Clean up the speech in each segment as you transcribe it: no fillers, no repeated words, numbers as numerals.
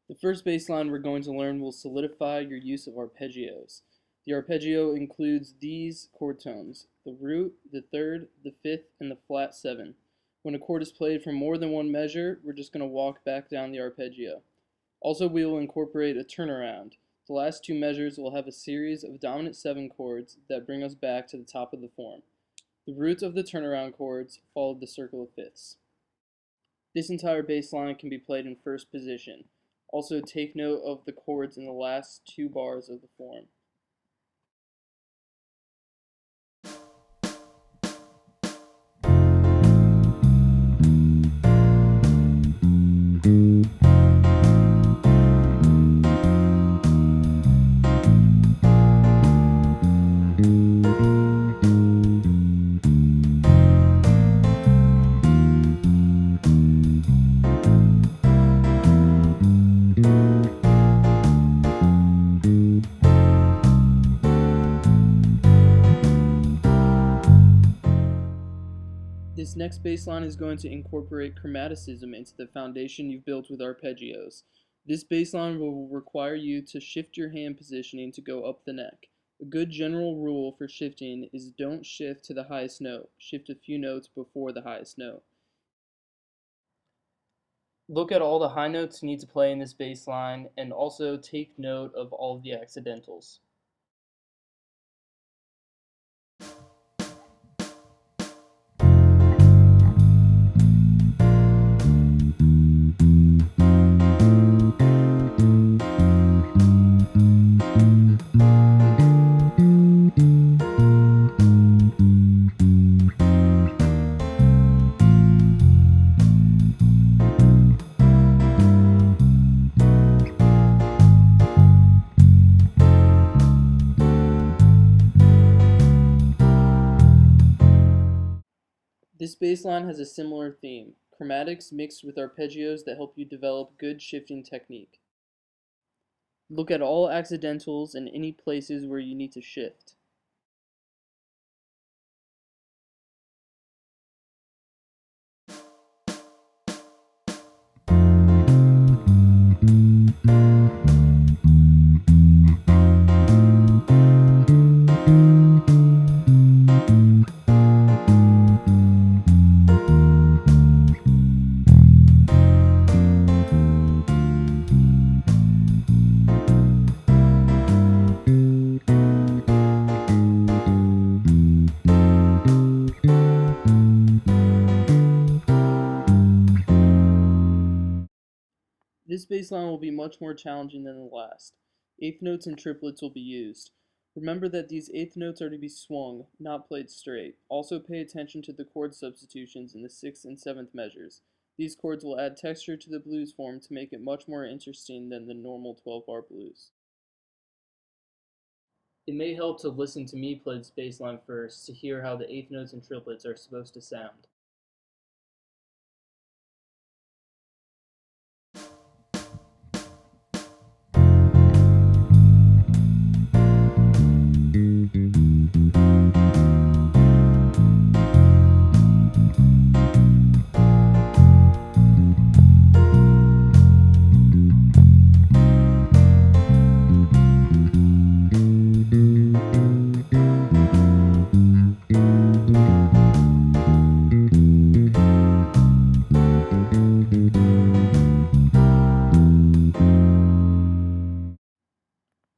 The first baseline we're going to learn will solidify your use of arpeggios. The arpeggio includes these chord tones: the root, the third, the fifth, and the flat 7. When a chord is played for more than one measure, we're just going to walk back down the arpeggio. Also, we will incorporate a turnaround. The last two measures will have a series of dominant 7 chords that bring us back to the top of the form. The roots of the turnaround chords follow the circle of fifths. This entire bass line can be played in first position. Also, take note of the chords in the last 2 bars of the form. This next bass line is going to incorporate chromaticism into the foundation you've built with arpeggios. This bass line will require you to shift your hand positioning to go up the neck. A good general rule for shifting is don't shift to the highest note. Shift a few notes before the highest note. Look at all the high notes you need to play in this bass line, and also take note of all of the accidentals. This bass line has a similar theme: chromatics mixed with arpeggios that help you develop good shifting technique. Look at all accidentals and any places where you need to shift. This bass line will be much more challenging than the last. Eighth notes and triplets will be used. Remember that these eighth notes are to be swung, not played straight. Also pay attention to the chord substitutions in the 6th and 7th measures. These chords will add texture to the blues form to make it much more interesting than the normal 12-bar blues. It may help to listen to me play this bass line first to hear how the eighth notes and triplets are supposed to sound.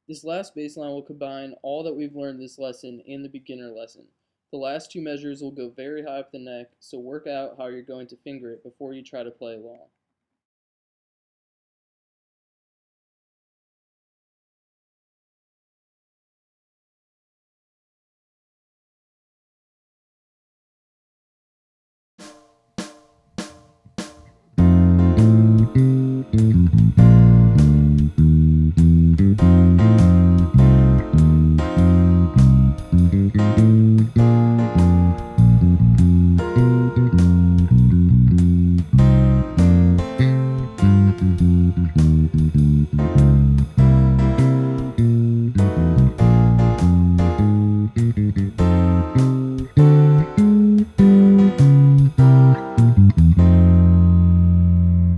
This last bass line will combine all that we've learned this lesson and the beginner lesson. The last 2 measures will go very high up the neck, so work out how you're going to finger it before you try to play along.